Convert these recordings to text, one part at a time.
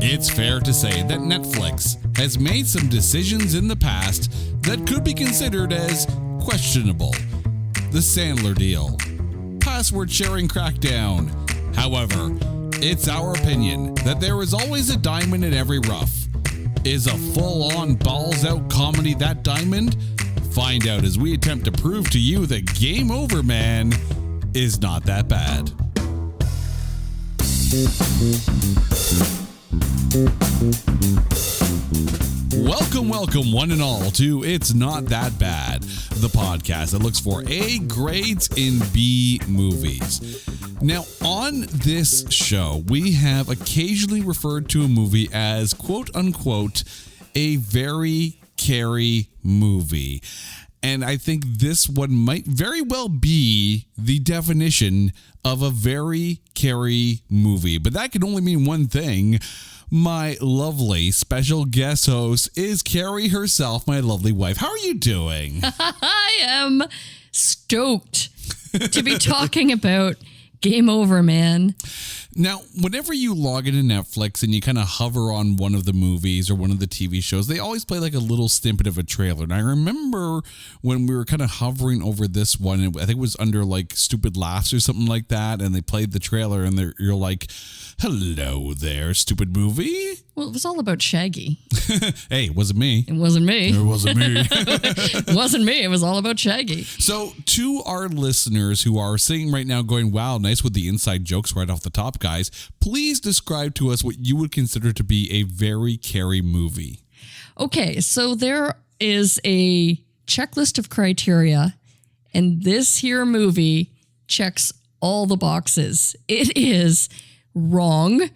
It's fair to say that Netflix has made some decisions in the past that could be considered as questionable. The Sandler deal, password sharing crackdown. However, it's our opinion that there is always a diamond in every rough. Is a full-on balls-out comedy that diamond? Find out as we attempt to prove to you that Game Over Man is not that bad. Welcome, one and all, to It's Not That Bad, the podcast that looks for A grades in B movies. Now, on this show, we have occasionally referred to a movie as, quote-unquote, a very Carey movie. And I think this one might very well be the definition of a very Carey movie. But that can only mean one thing. My lovely special guest host is Carey herself, my lovely wife. How are you doing? I am stoked to be talking about Game Over Man. Now, whenever you log into Netflix and you kind of hover on one of the movies or one of the TV shows, they always play like a little snippet of a trailer. And I remember when we were kind of hovering over this one, I think it was under like Stupid Laughs or something like that, and they played the trailer and you're like, hello there, stupid movie. Well, it was all about Shaggy. Hey, it wasn't me. It wasn't me. It wasn't me. It wasn't me. It was all about Shaggy. So to our listeners who are sitting right now going, wow, nice with the inside jokes right off the top, guys, please describe to us what you would consider to be a very Carey movie. Okay, so there is a checklist of criteria, and this here movie checks all the boxes. It is wrong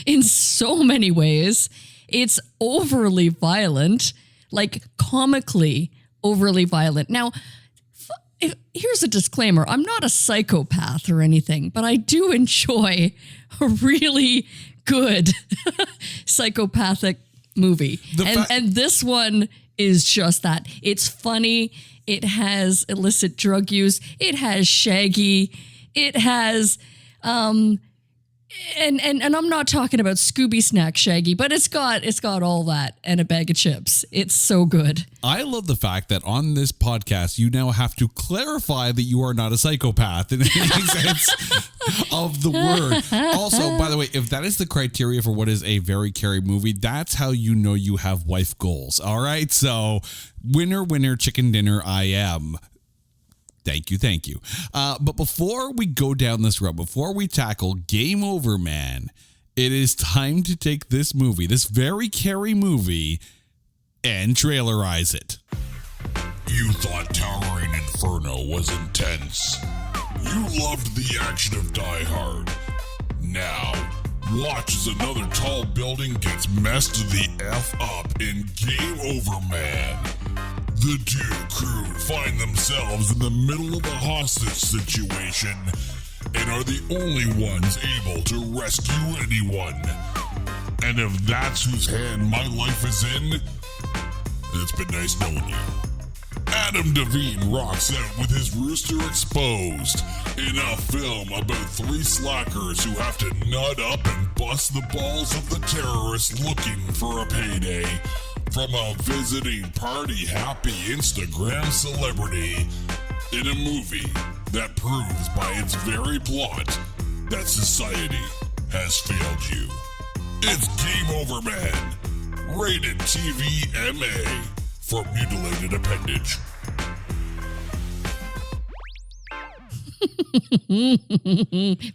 in so many ways. It's overly violent, like comically overly violent. Now, here's a disclaimer. I'm not a psychopath or anything, but I do enjoy a really good psychopathic movie. And this one is just that. It's funny. It has illicit drug use. It has Shaggy. It has and I'm not talking about Scooby Snack Shaggy, but it's got all that and a bag of chips. It's so good. I love the fact that on this podcast, you now have to clarify that you are not a psychopath in any sense of the word. Also, by the way, if that is the criteria for what is a very Carey movie, that's how you know you have wife goals. All right. So winner, chicken dinner, I am. Thank you. But before we go down this road, before we tackle Game Over Man, it is time to take this movie, this very Carey movie, and trailerize it. You thought Towering Inferno was intense. You loved the action of Die Hard. Now, watch as another tall building gets messed the F up in Game Over Man. The two crew find themselves in the middle of a hostage situation and are the only ones able to rescue anyone. And if that's whose hand my life is in, it's been nice knowing you. Adam Devine rocks out with his rooster exposed in a film about three slackers who have to nut up and bust the balls of the terrorists looking for a payday from a visiting party-happy Instagram celebrity in a movie that proves by its very plot that society has failed you. It's Game Over Man, rated TV MA for mutilated appendage.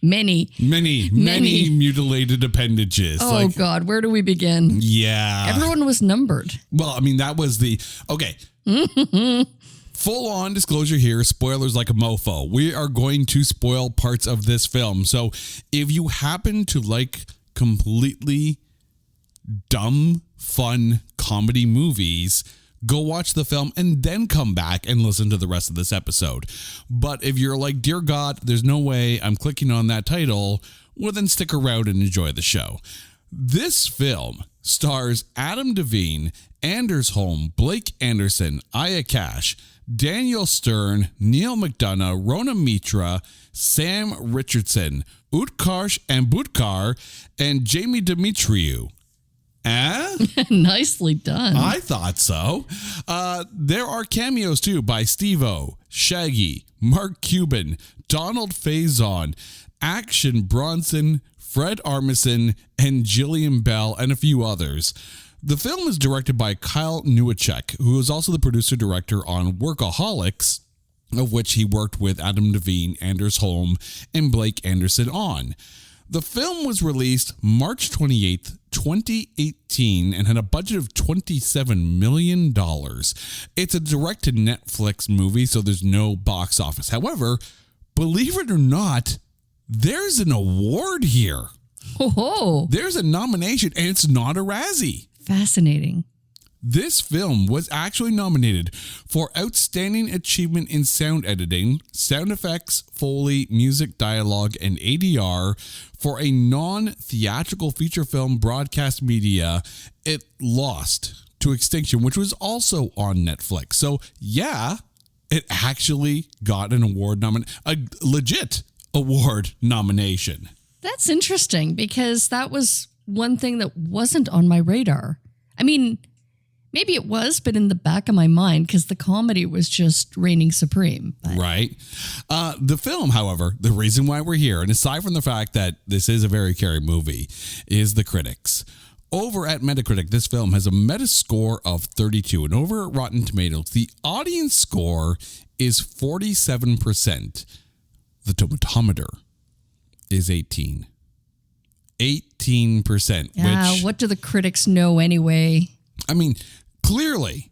Many mutilated appendages. Oh, God, where do we begin? Yeah. Everyone was numbered. Well, I mean, that was the... Okay. Full on disclosure here, spoilers like a mofo. We are going to spoil parts of this film. So if you happen to like completely dumb, fun comedy movies, go watch the film and then come back and listen to the rest of this episode. But if you're like, dear God, there's no way I'm clicking on that title, well, then stick around and enjoy the show. This film stars Adam Devine, Anders Holm, Blake Anderson, Aya Cash, Daniel Stern, Neil McDonough, Rona Mitra, Sam Richardson, Utkarsh Ambudkar, and Jamie Demetriou. Nicely done. I thought so. There are cameos too by Steve-O, Shaggy, Mark Cuban, Donald Faison, Action Bronson, Fred Armisen, and Jillian Bell, and a few others. The film is directed by Kyle Newacek, who is also the producer-director on Workaholics, of which he worked with Adam Devine, Anders Holm, and Blake Anderson on. The film was released March 28th, 2018, and had a budget of $27 million. It's a direct-to-Netflix movie, so there's no box office. However, believe it or not, there's an award here. Oh, There's a nomination, and it's not a Razzie. fascinating. This film was actually nominated for Outstanding Achievement in Sound Editing, Sound Effects, Foley, Music, Dialogue, and ADR for a non-theatrical feature film broadcast media. It lost to Extinction, which was also on Netflix. So, yeah, it actually got an award a legit award nomination. That's interesting because that was one thing that wasn't on my radar. I mean, maybe it was, but in the back of my mind, because the comedy was just reigning supreme. But. Right. The film, however, the reason why we're here, and aside from the fact that this is a very scary movie, is the critics. Over at Metacritic, this film has a Metascore of 32, and over at Rotten Tomatoes, the audience score is 47%. The tomatometer is 18. 18%. Yeah, which, what do the critics know anyway? I mean, clearly,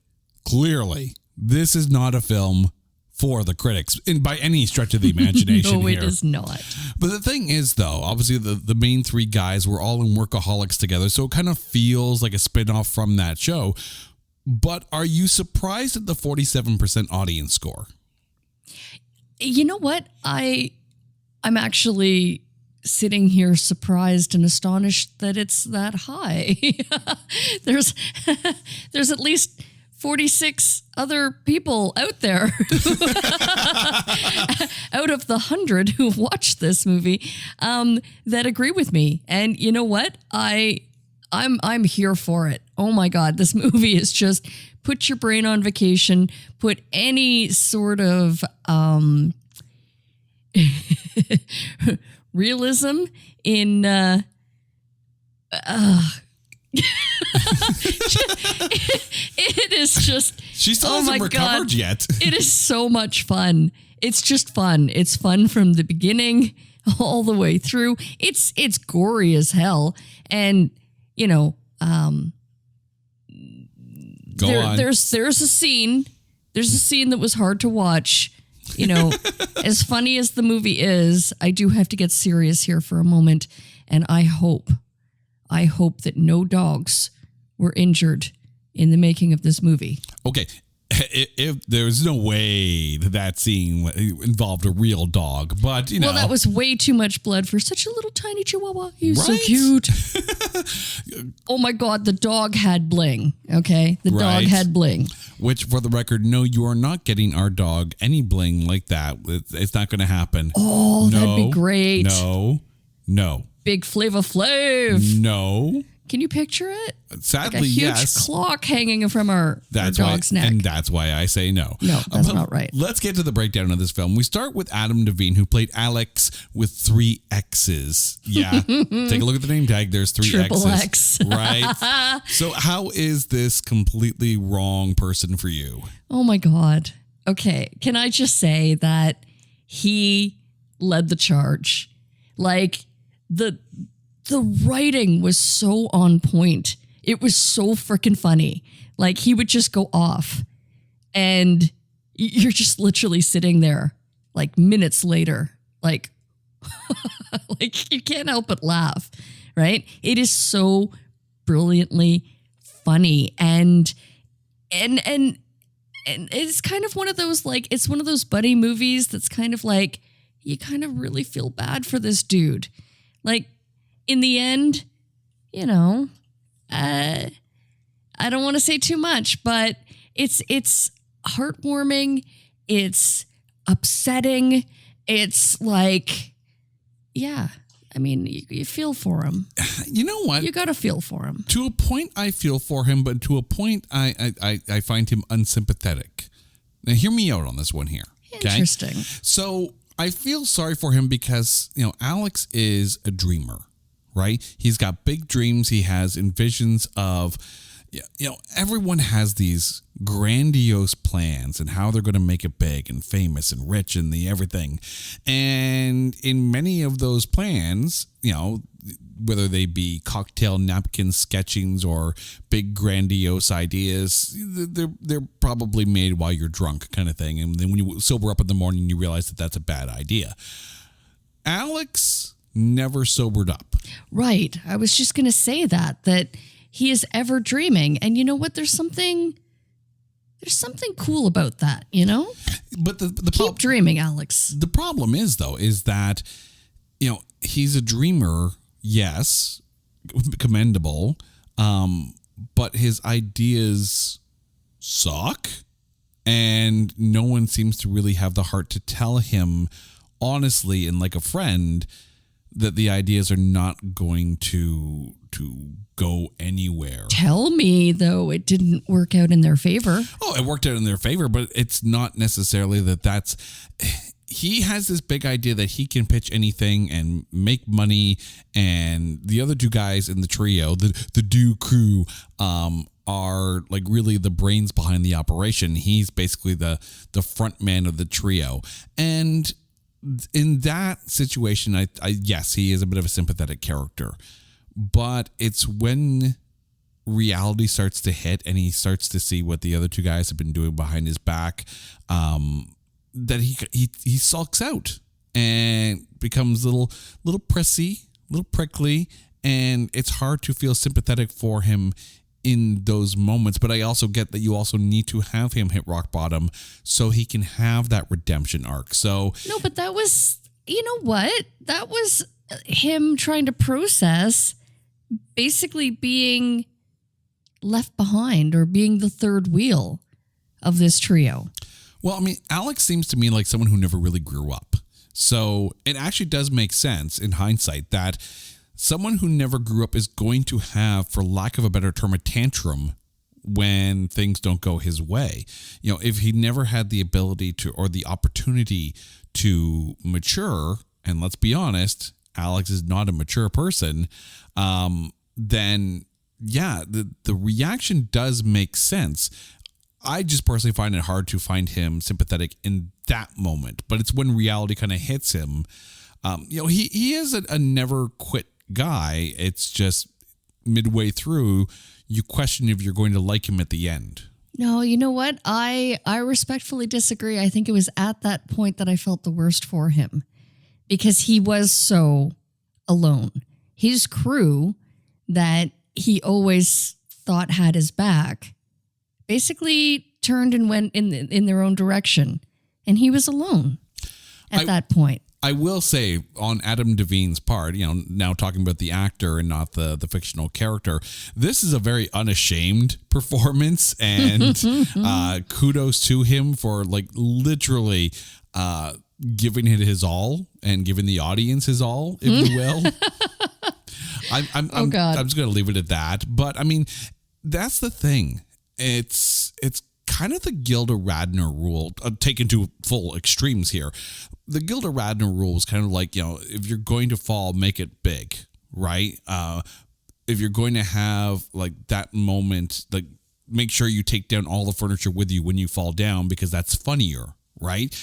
this is not a film for the critics by any stretch of the imagination. No, here. it is not. But the thing is, though, obviously the main three guys were all in Workaholics together, so it kind of feels like a spinoff from that show. But are you surprised at the 47% audience score? You know what? I'm actually sitting here surprised and astonished that it's that high. There's at least 46 other people out there out of the 100 who've watched this movie that agree with me. And you know what? I'm here for it. Oh my God, this movie is just put your brain on vacation, put any sort of realism in it is just She still oh hasn't my recovered God. yet. It is so much fun. It's just fun. It's fun from the beginning all the way through. It's gory as hell. And you know, Go on. there's a scene that was hard to watch. You know, as funny as the movie is, I do have to get serious here for a moment. And I hope that no dogs were injured in the making of this movie. Okay. If there's no way that scene involved a real dog, but you know. Well, that was way too much blood for such a little tiny chihuahua. He was so Right? cute. Oh my God, the dog had bling. Okay, the dog Right. had bling. Which, for the record, no, you are not getting our dog any bling like that. It's not going to happen. Oh, that'd be great. No. Big Flavor Flav. No. Can you picture it? Sadly, Like a huge yes. clock hanging from our That's dog's why, neck. and that's why I say no. No, that's But not right. Let's get to the breakdown of this film. We start with Adam Devine, who played Alex with 3 X's. Yeah, take a look at the name tag. There's 3 Triple X's. X. Right. So how is this completely wrong person for you? Oh my God. Okay. Can I just say that he led the charge? Like the writing was so on point. It was so freaking funny. Like he would just go off and you're just literally sitting there like minutes later, like, like you can't help but laugh, right? It is so brilliantly funny and it's kind of one of those, like, it's one of those buddy movies that's kind of like, you kind of really feel bad for this dude. Like, in the end, you know, I don't want to say too much, but it's heartwarming. It's upsetting. It's like, yeah. I mean, you feel for him. You know what? You got to feel for him. To a point, I feel for him, but to a point, I find him unsympathetic. Now, hear me out on this one here. Okay? Interesting. So I feel sorry for him because, Alex is a dreamer, right? He's got big dreams. He has envisions of, everyone has these grandiose plans and how they're going to make it big and famous and rich and the everything. And in many of those plans, whether they be cocktail napkin sketchings or big grandiose ideas, they're probably made while you're drunk kind of thing. And then when you sober up in the morning, you realize that that's a bad idea. Alex never sobered up. Right. I was just going to say that he is ever dreaming. And you know what? There's something cool about that, But keep dreaming, Alex. The problem is that, he's a dreamer. Yes, commendable. But his ideas suck. And no one seems to really have the heart to tell him honestly and like a friend that the ideas are not going to go anywhere. Tell me, though, it didn't work out in their favor. Oh, it worked out in their favor, but it's not necessarily that's... He has this big idea that he can pitch anything and make money, and the other two guys in the trio, the Do crew, are like really the brains behind the operation. He's basically the front man of the trio. And in that situation, I yes, he is a bit of a sympathetic character, but it's when reality starts to hit and he starts to see what the other two guys have been doing behind his back, that he sulks out and becomes a little prissy, a little prickly, and it's hard to feel sympathetic for him in those moments. But I also get that you also need to have him hit rock bottom so he can have that redemption arc. So no, but that was, you know what? That was him trying to process basically being left behind or being the third wheel of this trio. Well, I mean, Alex seems to me like someone who never really grew up. So it actually does make sense in hindsight that someone who never grew up is going to have, for lack of a better term, a tantrum when things don't go his way. If he never had the ability to or the opportunity to mature, and let's be honest, Alex is not a mature person, then yeah, the reaction does make sense. I just personally find it hard to find him sympathetic in that moment, but it's when reality kind of hits him. He is a never quit guy. It's just midway through, you question if you're going to like him at the end. No, you know what? I respectfully disagree. I think it was at that point that I felt the worst for him because he was so alone. His crew that he always thought had his back basically turned and went in their own direction. And he was alone at that point. I will say on Adam Devine's part, now talking about the actor and not the fictional character, this is a very unashamed performance, and kudos to him for like literally giving it his all and giving the audience his all, if you will. I'm just going to leave it at that. But I mean, that's the thing. It's kind of the Gilda Radner rule, taken to full extremes here. The Gilda Radner rule is kind of like, if you're going to fall, make it big, right? If you're going to have like that moment, like make sure you take down all the furniture with you when you fall down because that's funnier, right?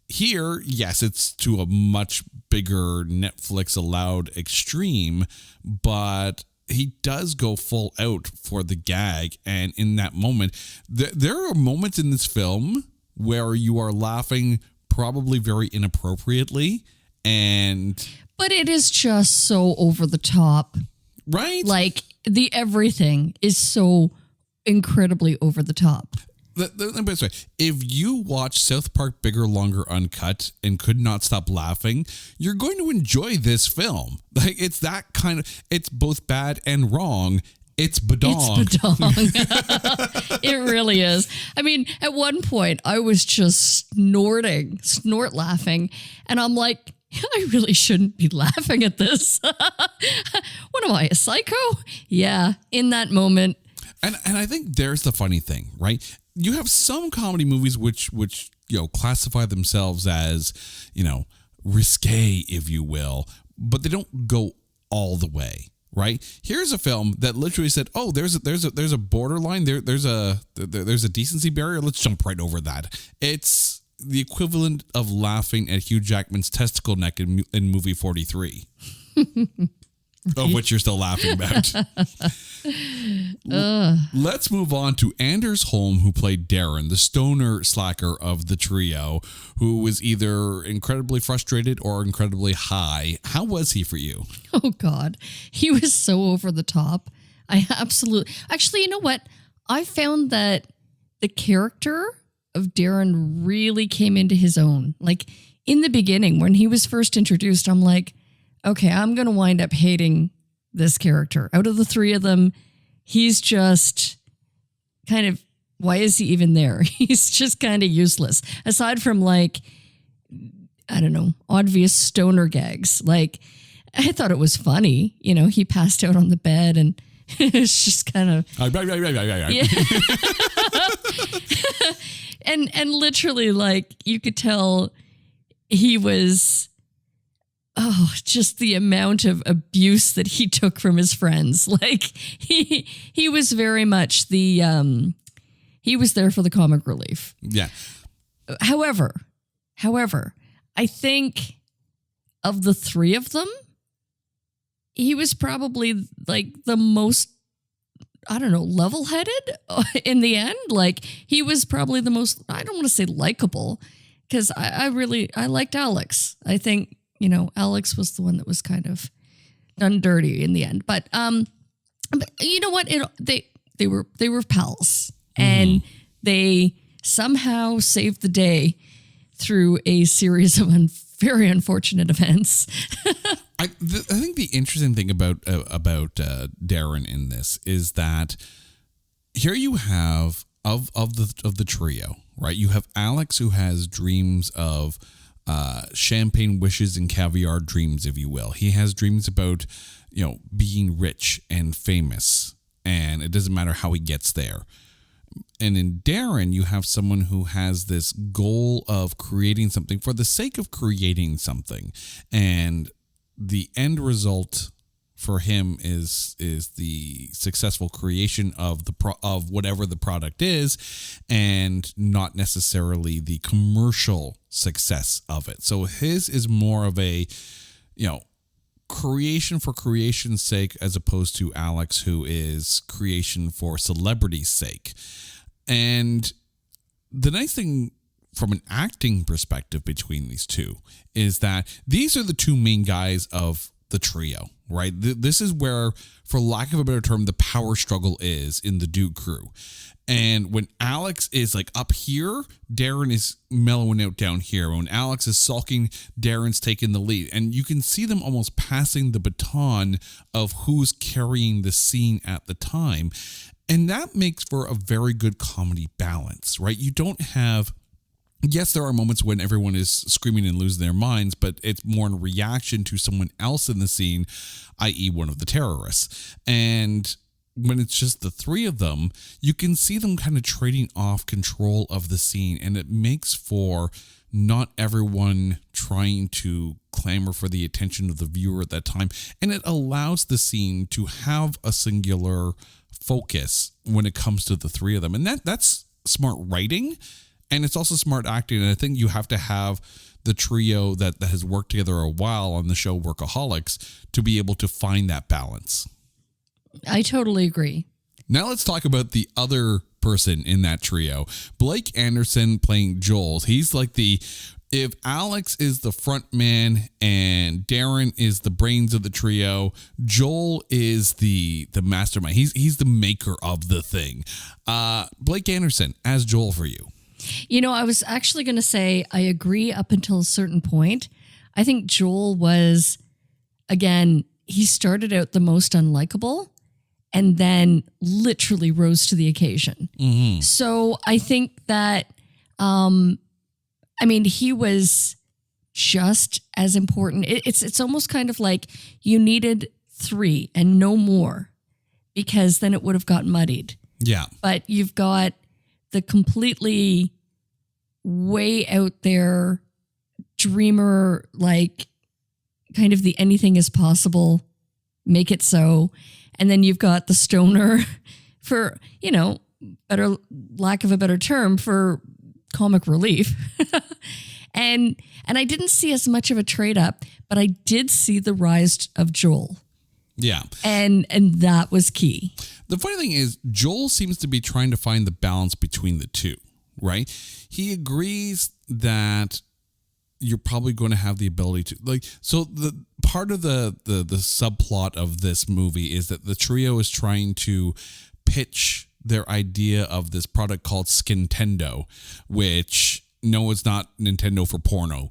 Here, yes, it's to a much bigger Netflix allowed extreme, but he does go full out for the gag. And in that moment, there are moments in this film where you are laughing probably very inappropriately. But it is just so over the top. Right? Like the everything is so incredibly over the top. If you watch South Park Bigger, Longer, Uncut and could not stop laughing, you're going to enjoy this film. Like it's that kind of, it's both bad and wrong It's badong. It's badong. It really is. I mean, at one point, I was just snort laughing. And I'm like, I really shouldn't be laughing at this. What am I, a psycho? Yeah, in that moment. And I think there's the funny thing, right? You have some comedy movies which classify themselves as, risque, if you will, but they don't go all the way, right? Here's a film that literally said, "Oh, there's a borderline, there's a decency barrier. Let's jump right over that." It's the equivalent of laughing at Hugh Jackman's testicle neck in movie 43. Of which you're still laughing about. Let's move on to Anders Holm, who played Darren, the stoner slacker of the trio, who was either incredibly frustrated or incredibly high. How was he for you? Oh, God. He was so over the top. Actually, you know what? I found that the character of Darren really came into his own. Like, in the beginning, when he was first introduced, I'm like, okay, I'm going to wind up hating this character. Out of the three of them, he's just kind of, why is he even there? He's just kind of useless. Aside from like, I don't know, obvious stoner gags. Like, I thought it was funny. He passed out on the bed and it's just kind of... Yeah. and literally, like, you could tell he was... Oh, just the amount of abuse that he took from his friends. Like he was very much he was there for the comic relief. Yeah. However, I think of the three of them, he was probably like the most, I don't know, level-headed in the end. Like he was probably the most, I don't want to say likable, because I liked Alex. I think, Alex was the one that was kind of done dirty in the end. But you know what? They were pals, and they somehow saved the day through a series of very unfortunate events. I think the interesting thing about Darren in this is that here you have of the trio, right? You have Alex, who has dreams of champagne wishes and caviar dreams, if you will. He has dreams about, being rich and famous, and it doesn't matter how he gets there. And in Darren, you have someone who has this goal of creating something for the sake of creating something, and the end result for him is the successful creation of of whatever the product is, and not necessarily the commercial success of it. So his is more of a, creation for creation's sake, as opposed to Alex, who is creation for celebrity's sake. And the nice thing from an acting perspective between these two is that these are the two main guys of the trio, right? This is where, for lack of a better term, the power struggle is in the Duke crew. And when Alex is like up here, Darren is mellowing out down here. When Alex is sulking, Darren's taking the lead. And you can see them almost passing the baton of who's carrying the scene at the time. And that makes for a very good comedy balance, right? You don't have... Yes, there are moments when everyone is screaming and losing their minds, but it's more in reaction to someone else in the scene, i.e. one of the terrorists. And when it's just the three of them, you can see them kind of trading off control of the scene, and it makes for not everyone trying to clamor for the attention of the viewer at that time. And it allows the scene to have a singular focus when it comes to the three of them. And that's smart writing. And it's also smart acting. And I think you have to have the trio that has worked together a while on the show Workaholics to be able to find that balance. I totally agree. Now let's talk about the other person in that trio. Blake Anderson playing Joel. He's like if Alex is the front man and Darren is the brains of the trio, Joel is the mastermind. He's the maker of the thing. Blake Anderson as Joel for you. I was actually going to say I agree up until a certain point. I think Joel was, again, he started out the most unlikable, and then literally rose to the occasion. So I think that, he was just as important. It's almost kind of like you needed 3 and no more, because then it would have got muddied. Yeah. But you've got the completely way out there dreamer, like kind of the anything is possible, make it so. And then you've got the stoner for, better lack of a better term, for comic relief. and I didn't see as much of a trade up, but I did see the rise of Joel. Yeah. And that was key. The funny thing is, Joel seems to be trying to find the balance between the two, right? He agrees that you're probably going to have the ability to, so the part of the subplot of this movie is that the trio is trying to pitch their idea of this product called Skintendo, which, no, it's not Nintendo for porno.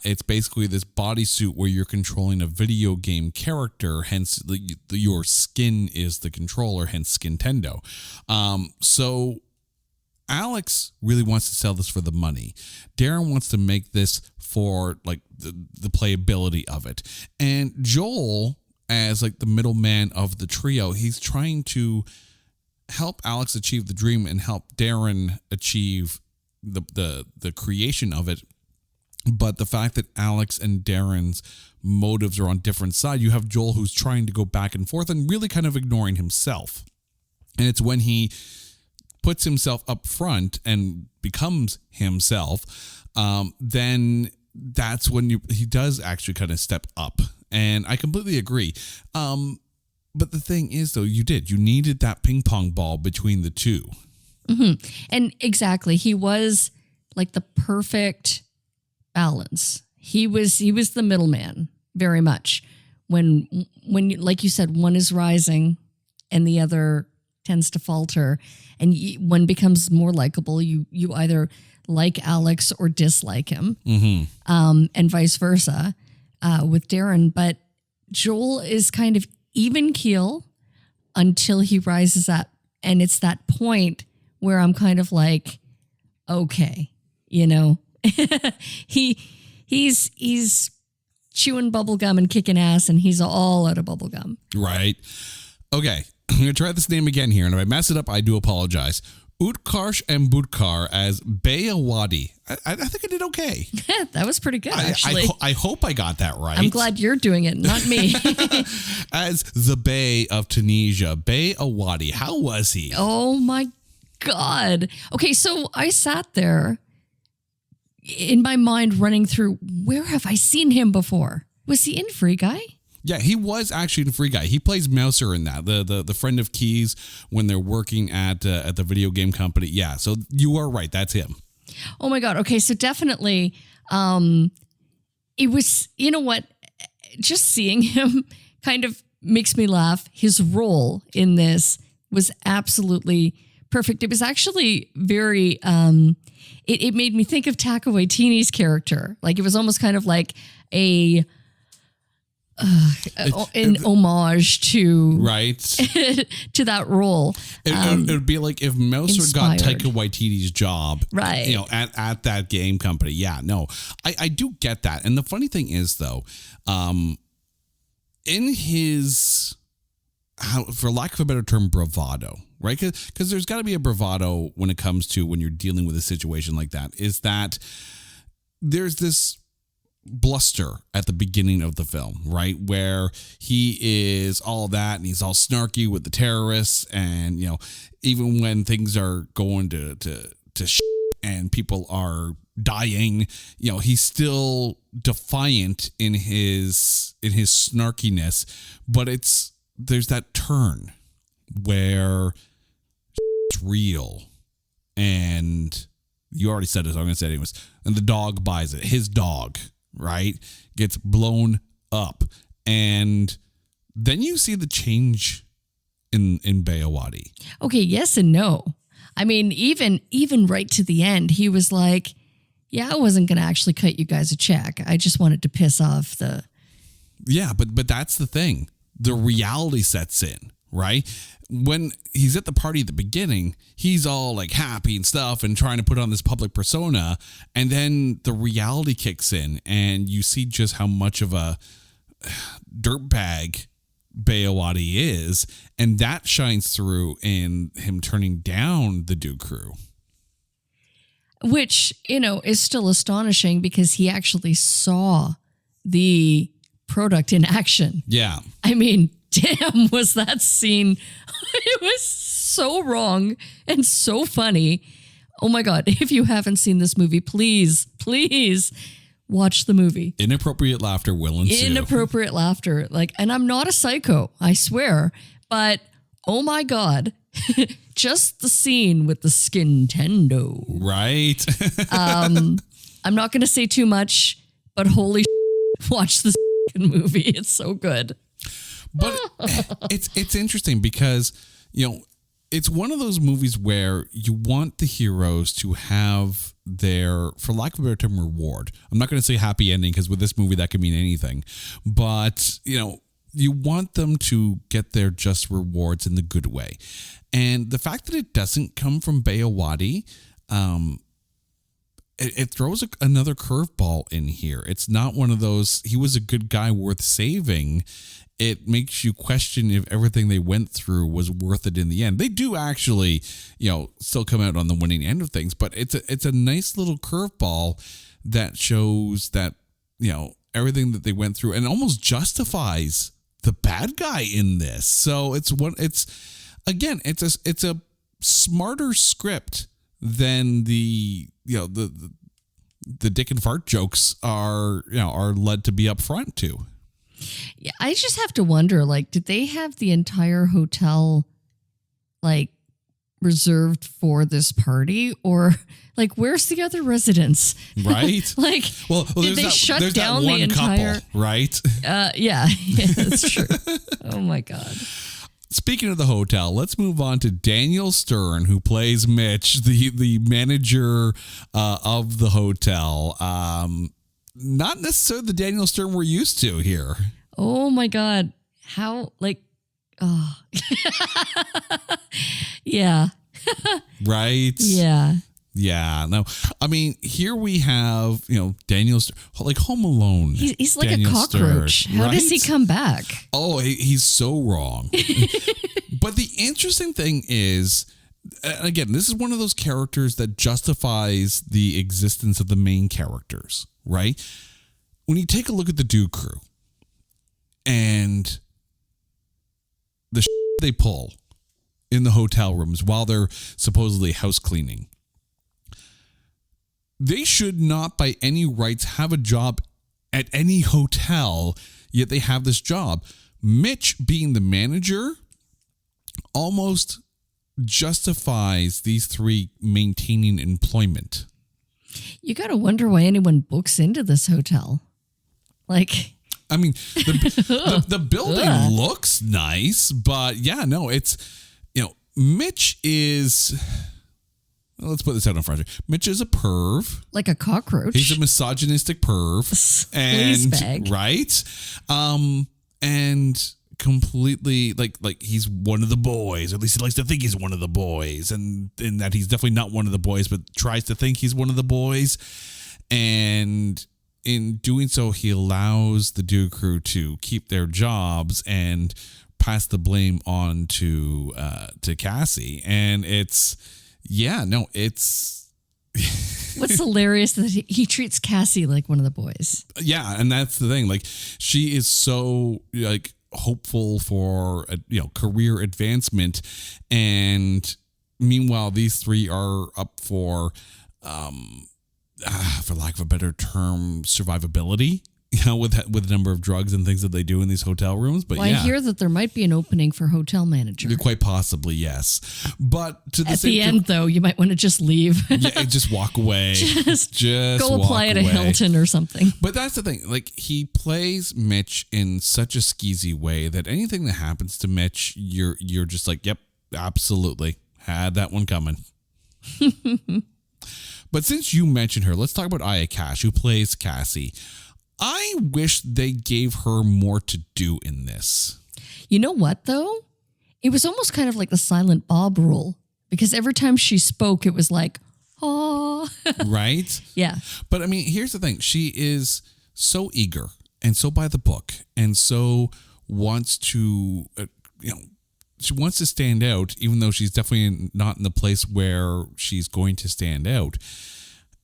It's basically this bodysuit where you're controlling a video game character, hence your skin is the controller, hence Skintendo. So Alex really wants to sell this for the money. Darren wants to make this for the playability of it. And Joel, as the middleman of the trio, he's trying to help Alex achieve the dream and help Darren achieve the creation of it. But the fact that Alex and Darren's motives are on different sides, you have Joel who's trying to go back and forth and really kind of ignoring himself. And it's when he puts himself up front and becomes himself, then that's when he does actually kind of step up. And I completely agree. But the thing is, though, you needed that ping pong ball between the two. Mm-hmm. And exactly. He was the perfect balance. He was the middleman very much. When like you said, one is rising and the other tends to falter, and one becomes more likable. You either like Alex or dislike him, and vice versa with Darren. But Joel is kind of even keel until he rises up, and it's that point where I'm kind of like, okay, he's chewing bubble gum and kicking ass, and he's all out of bubble gum. Right. Okay. I'm going to try this name again here, and if I mess it up, I do apologize. Utkarsh and Budkar as Bayawadi. I think I did okay. That was pretty good, actually. I hope I got that right. I'm glad you're doing it, not me. As the Bay of Tunisia, Bayawadi. How was he? Oh, my God. Okay, so I sat there in my mind running through, where have I seen him before? Was he in Free Guy? Yeah, he was actually the Free Guy. He plays Mouser in that, the friend of Keys when they're working at the video game company. Yeah, so you are right. That's him. Oh my God. Okay, so definitely, it was, you know what? Just seeing him kind of makes me laugh. His role in this was absolutely perfect. It was actually very, it made me think of Taika Waititi's character. It was almost kind of like an homage to to that role. It would be like if Mouser got Taika Waititi's job, right? At that game company. Yeah, no, I do get that. And the funny thing is, though, in his, for lack of a better term, bravado, right? Because there's got to be a bravado when it comes to when you're dealing with a situation like that. Is that there's this bluster at the beginning of the film, right, where he is all that and he's all snarky with the terrorists, and even when things are going to and people are dying, he's still defiant in his snarkiness. But there's that turn where it's real, and you already said it, so I'm gonna say it anyways. And the dog buys it. His dog, right, gets blown up, and then you see the change in Bayawadi. Okay, yes and no. I mean, even right to the end, he was like, "Yeah, I wasn't going to actually cut you guys a check. I just wanted to piss off the." Yeah, but that's the thing. The reality sets in, right? When he's at the party at the beginning, he's all like happy and stuff and trying to put on this public persona. And then the reality kicks in and you see just how much of a dirtbag Bayawati is. And that shines through in him turning down the Duke crew. Which, is still astonishing because he actually saw the product in action. Yeah. I mean, damn, was that scene. It was so wrong and so funny. Oh my God. If you haven't seen this movie, please watch the movie. Inappropriate laughter will ensue. Inappropriate laughter. And I'm not a psycho, I swear. But oh my God. Just the scene with the Skintendo. Right. I'm not going to say too much, but holy watch this movie. It's so good. But it's interesting because, it's one of those movies where you want the heroes to have their, for lack of a better term, reward. I'm not going to say happy ending because with this movie that could mean anything. But, you want them to get their just rewards in the good way. And the fact that it doesn't come from Bayawati, it throws another curveball in here. It's not one of those, he was a good guy worth saving. It makes you question if everything they went through was worth it in the end. They do actually, still come out on the winning end of things, but it's a nice little curveball that shows that, everything that they went through and almost justifies the bad guy in this. So it's a smarter script than the dick and fart jokes are led to be up front to. Yeah, I just have to wonder, did they have the entire hotel reserved for this party, or where's the other residents? Right. Did they shut down the entire couple, right? Yeah, that's true. Oh my God. Speaking of the hotel, let's move on to Daniel Stern, who plays Mitch, the manager of the hotel. Not necessarily the Daniel Stern we're used to here. Oh my God. How, yeah. Right? Yeah. Yeah. No, I mean, here we have, Daniel Stern, like Home Alone. He's like Daniel a cockroach. Stern, How right? does he come back? Oh, he's so wrong. But the interesting thing is, again, this is one of those characters that justifies the existence of the main characters, right? When you take a look at the Duke crew and the they pull in the hotel rooms while they're supposedly house cleaning, they should not by any rights have a job at any hotel, yet they have this job. Mitch, being the manager, almost justifies these three maintaining employment. You got to wonder why anyone books into this hotel. I mean, the building looks nice, but yeah, no, it's, Mitch is, let's put this out on front. Mitch is a perv. Like a cockroach. He's a misogynistic perv. Bag. Right. And completely like he's one of the boys, or at least he likes to think he's one of the boys, and in that he's definitely not one of the boys, but tries to think he's one of the boys. And in doing so, he allows the Duke crew to keep their jobs and pass the blame on to Cassie. And it's What's hilarious that he treats Cassie like one of the boys. Yeah, and that's the thing. She is so hopeful for career advancement, and meanwhile these three are up for lack of a better term, survivability. With the number of drugs and things that they do in these hotel rooms. But I hear that there might be an opening for hotel manager. Quite possibly, yes. But to at the end, though, you might want to just leave. Yeah, just walk away. Just go apply at a Hilton or something. But that's the thing. He plays Mitch in such a skeezy way that anything that happens to Mitch, you're just like, yep, absolutely. Had that one coming. But since you mentioned her, let's talk about Aya Cash, who plays Cassie. I wish they gave her more to do in this. You know what, though? it was almost kind of like the Silent Bob rule, because every time she spoke, it was like, oh. Right? Yeah. But I mean, here's the thing. She is so eager and so by the book and so wants to, she wants to stand out, even though she's definitely not in the place where she's going to stand out.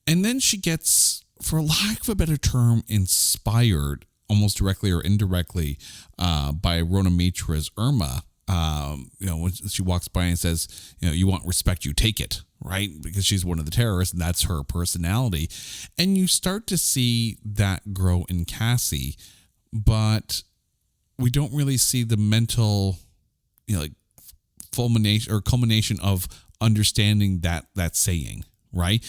And then she gets, for lack of a better term, inspired almost directly or indirectly by Rona Mitra's Irma. When she walks by and says, you want respect, you take it, right? Because she's one of the terrorists and that's her personality. And you start to see that grow in Cassie, but we don't really see the mental, fulmination or culmination of understanding that saying, right?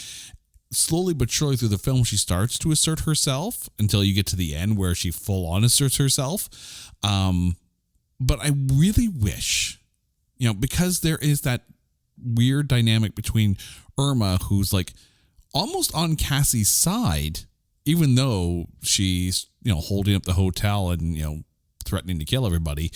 Slowly but surely through the film, she starts to assert herself until you get to the end where she full on asserts herself. But I really wish, because there is that weird dynamic between Irma, who's like almost on Cassie's side, even though she's, holding up the hotel and, threatening to kill everybody.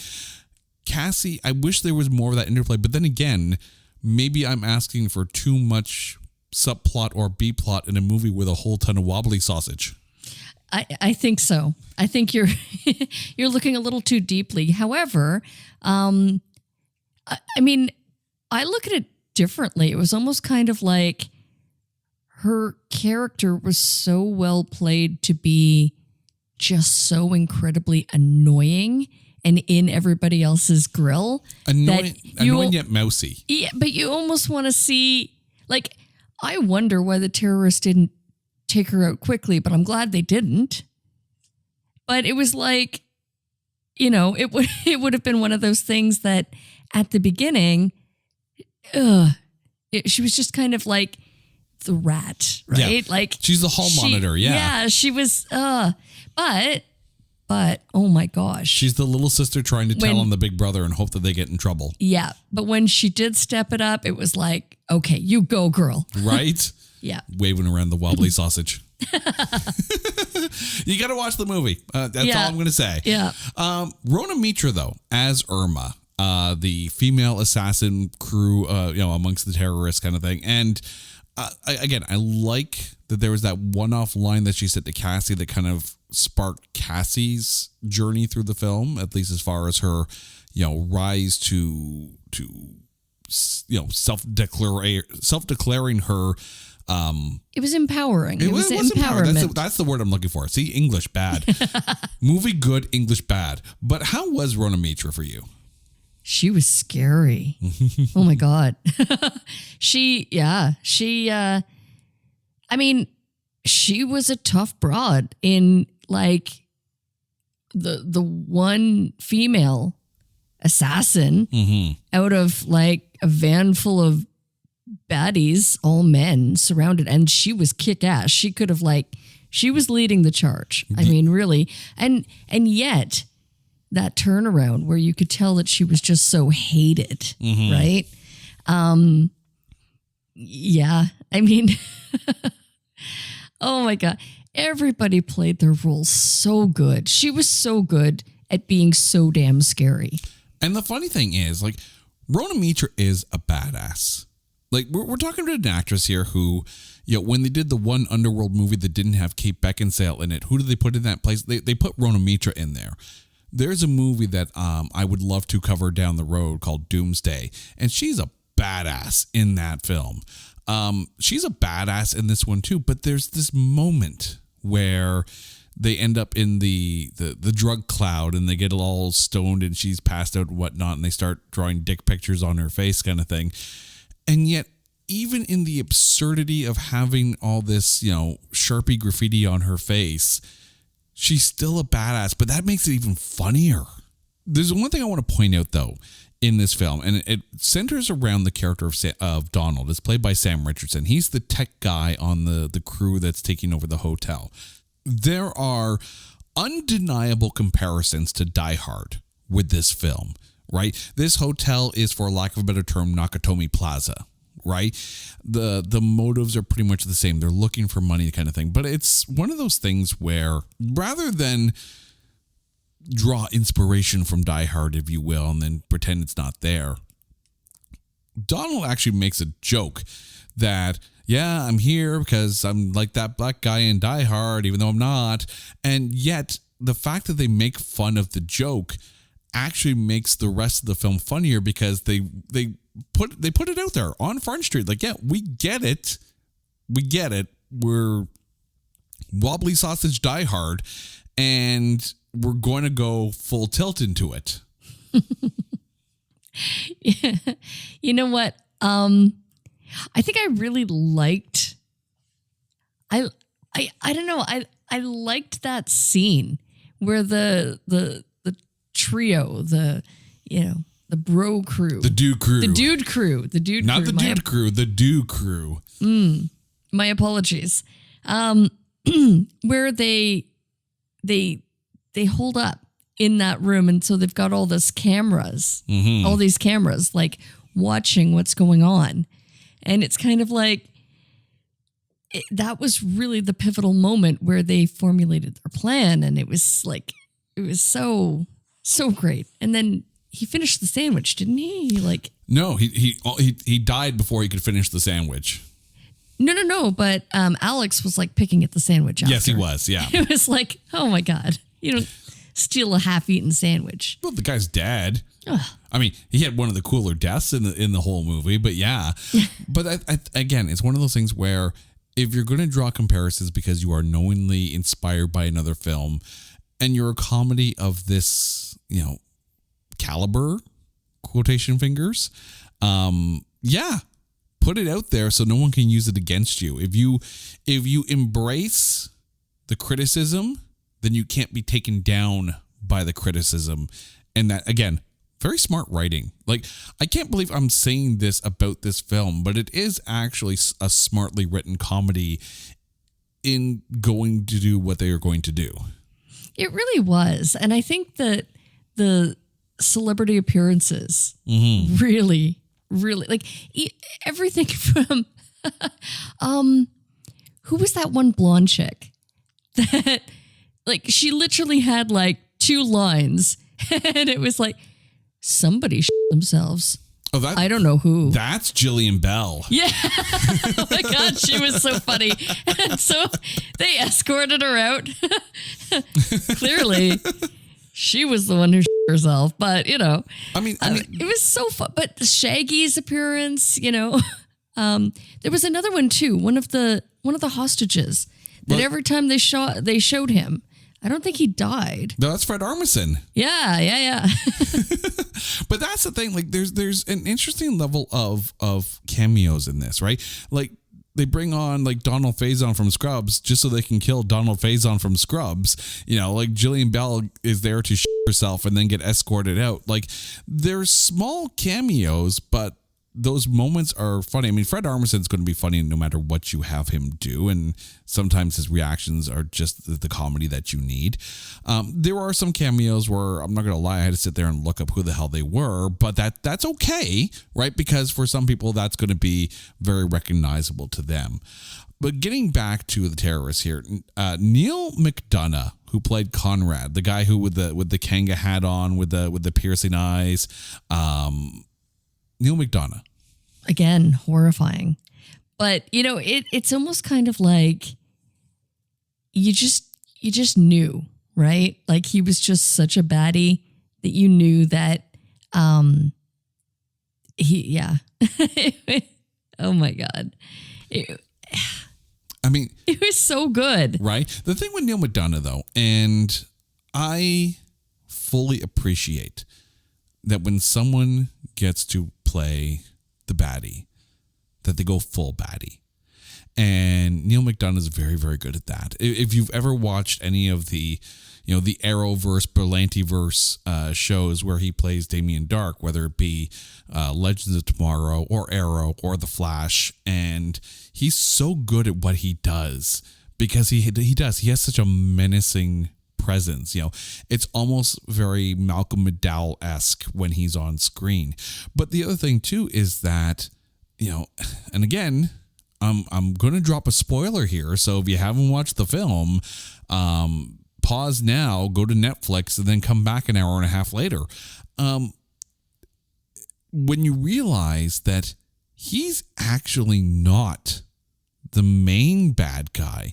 Cassie, I wish there was more of that interplay. But then again, maybe I'm asking for too much subplot or B-plot in a movie with a whole ton of wobbly sausage. I think so. I think you're you're looking a little too deeply. However, I mean, I look at it differently. It was almost kind of like her character was so well played to be just so incredibly annoying and in everybody else's grill. Annoying yet mousy. Yeah, but you almost want to see, like, I wonder why the terrorists didn't take her out quickly, but I'm glad they didn't. But it was like, it would have been one of those things that at the beginning, she was just kind of like the rat, right? Yeah. Like she's the hall monitor, yeah. Yeah, she was, but oh my gosh. She's the little sister trying to tell on the big brother and hope that they get in trouble. Yeah, but when she did step it up, it was like, okay, you go, girl. Right? Yeah. Waving around the wobbly sausage. You got to watch the movie. That's all I'm going to say. Yeah. Rona Mitra, though, as Irma, the female assassin crew, amongst the terrorists kind of thing. And I like that there was that one-off line that she said to Cassie that kind of sparked Cassie's journey through the film, at least as far as her, rise to self-declaring her. It was empowering. It was empowerment. That's the word I'm looking for. See, English bad. Movie good, English bad. But how was Rona Mitra for you? She was scary. Oh my God. She was a tough broad in like the one female assassin out of like a van full of baddies, all men surrounded, and she was kick-ass. She could have she was leading the charge. I mean, really. And yet that turnaround where you could tell that she was just so hated, right? Yeah. I mean, oh my God. Everybody played their roles so good. She was so good at being so damn scary. And the funny thing is, like, Rona Mitra is a badass. Like, we're talking to an actress here who, when they did the one Underworld movie that didn't have Kate Beckinsale in it, who did they put in that place? They put Rona Mitra in there. There's a movie that I would love to cover down the road called Doomsday, and she's a badass in that film. She's a badass in this one too, but there's this moment where they end up in the drug cloud and they get all stoned and she's passed out and whatnot, and they start drawing dick pictures on her face kind of thing. And yet, even in the absurdity of having all this, Sharpie graffiti on her face, she's still a badass, but that makes it even funnier. There's one thing I want to point out, though, in this film, and it centers around the character of Donald. It's played by Sam Richardson. He's the tech guy on the crew that's taking over the hotel. There are undeniable comparisons to Die Hard with this film, right? This hotel is, for lack of a better term, Nakatomi Plaza, right? The motives are pretty much the same. They're looking for money kind of thing. But it's one of those things where rather than draw inspiration from Die Hard, if you will, and then pretend it's not there. Donald actually makes a joke that, yeah, I'm here because I'm like that black guy in Die Hard, even though I'm not. And yet the fact that they make fun of the joke actually makes the rest of the film funnier, because they put it out there on Front Street. Like, yeah, we get it. We're wobbly sausage Die Hard, and we're going to go full tilt into it. Yeah. You know what? I think I really liked. I don't know. I liked that scene where the trio, the bro crew, the dude crew, not the dude crew, the do crew. My apologies. Where they hold up in that room, and so they've got all these cameras, like watching what's going on, and it's kind of like that was really the pivotal moment where they formulated their plan, and it was so great. And then he finished the sandwich, didn't he? No, he died before he could finish the sandwich. No. But Alex was like picking at the sandwich after. Yes, he was. Yeah. It was like, oh my God, you don't steal a half-eaten sandwich. Well, the guy's dead. Ugh. I mean, he had one of the cooler deaths in the whole movie, but yeah. But again, it's one of those things where if you're going to draw comparisons because you are knowingly inspired by another film, and you're a comedy of this, caliber, quotation fingers, yeah, put it out there so no one can use it against you. If you embrace the criticism, then you can't be taken down by the criticism. And that, again, very smart writing. Like, I can't believe I'm saying this about this film, but it is actually a smartly written comedy in going to do what they are going to do. It really was. And I think that the celebrity appearances really, like everything from, who was that one blonde chick that, like, she literally had like 2 lines, and it was like, somebody themselves. Oh, I don't know who. That's Jillian Bell. Yeah. Oh my God, she was so funny. And so they escorted her out. Clearly, she was the one who herself. But I mean, it was so fun. But Shaggy's appearance, there was another one too. One of the hostages that every time they showed him, I don't think he died. No, that's Fred Armisen. Yeah. But that's the thing. Like, there's an interesting level of cameos in this, right? Like, they bring on like Donald Faison from Scrubs just so they can kill Donald Faison from Scrubs. Like Jillian Bell is there to herself and then get escorted out. Like, there's small cameos, but those moments are funny. I mean, Fred Armisen's going to be funny no matter what you have him do, and sometimes his reactions are just the comedy that you need. There are some cameos where, I'm not going to lie, I had to sit there and look up who the hell they were, but that's okay, right? Because for some people, that's going to be very recognizable to them. But getting back to the terrorists here, Neil McDonough, who played Conrad, the guy who with the Kanga hat on, with the piercing eyes, Neil McDonough. Again, horrifying. But, it's almost kind of like you just knew, right? Like, he was just such a baddie that you knew that oh my God. It was so good. Right? The thing with Neil McDonough, though, and I fully appreciate that when someone gets to play the baddie, that they go full baddie. And Neil McDonough is very, very good at that. If you've ever watched any of the, the Arrowverse, Berlantiverse shows where he plays Damien Dark, whether it be Legends of Tomorrow or Arrow or The Flash, and he's so good at what he does because he has such a menacing presence. It's almost very Malcolm McDowell-esque when he's on screen. But the other thing too is that, and again, I'm going to drop a spoiler here. So if you haven't watched the film, pause now, go to Netflix, and then come back an hour and a half later. When you realize that he's actually not the main bad guy,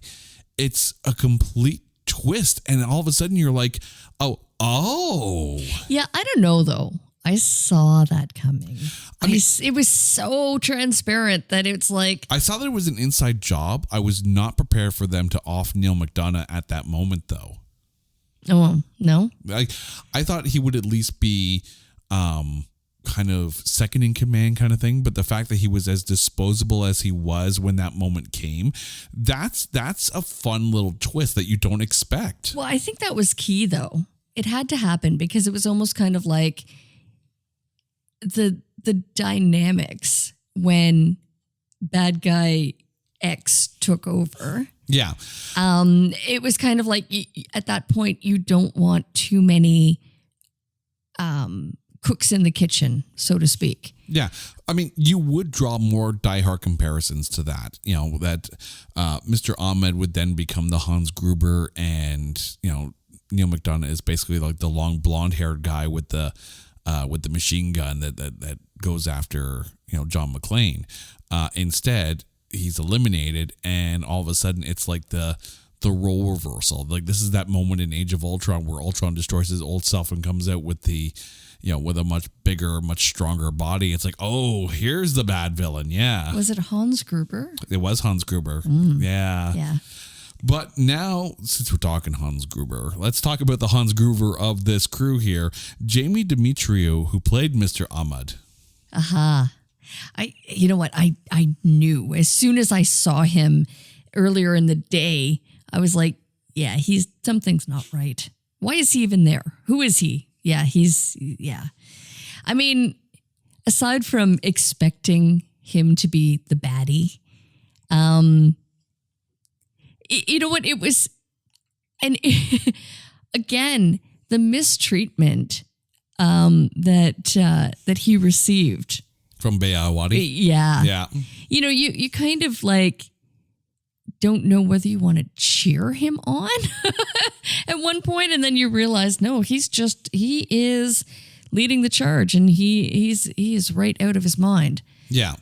it's a complete twist. And all of a sudden you're like, oh. Yeah, I don't know though. I saw that coming. It was so transparent that it's like... I saw that it was an inside job. I was not prepared for them to off Neil McDonough at that moment, though. Oh, no? I thought he would at least be kind of second in command kind of thing, but the fact that he was as disposable as he was when that moment came, that's a fun little twist that you don't expect. Well, I think that was key, though. It had to happen because it was almost kind of like... the dynamics when bad guy X took over. Yeah. It was kind of like at that point you don't want too many cooks in the kitchen, so to speak. Yeah. I mean, you would draw more Die Hard comparisons to that, that Mr. Ahmed would then become the Hans Gruber, and, Neil McDonough is basically like the long blonde haired guy with the machine gun that goes after, John McClane. Instead, he's eliminated, and all of a sudden it's like the role reversal. Like, this is that moment in Age of Ultron where Ultron destroys his old self and comes out with with a much bigger, much stronger body. It's like, oh, here's the bad villain. Yeah. Was it Hans Gruber? It was Hans Gruber. Yeah. Yeah. But now, since we're talking Hans Gruber, let's talk about the Hans Gruber of this crew here, Jamie Demetriou, who played Mr. Ahmed. Aha. You know what? I knew as soon as I saw him earlier in the day, I was like, yeah, something's not right. Why is he even there? Who is he? Yeah, I mean, aside from expecting him to be the baddie, you know what? It was, and again, the mistreatment that he received from Bayawadi. Yeah. Yeah. You kind of like don't know whether you want to cheer him on at one point, and then you realize, no, he is leading the charge, and he is right out of his mind. Yeah.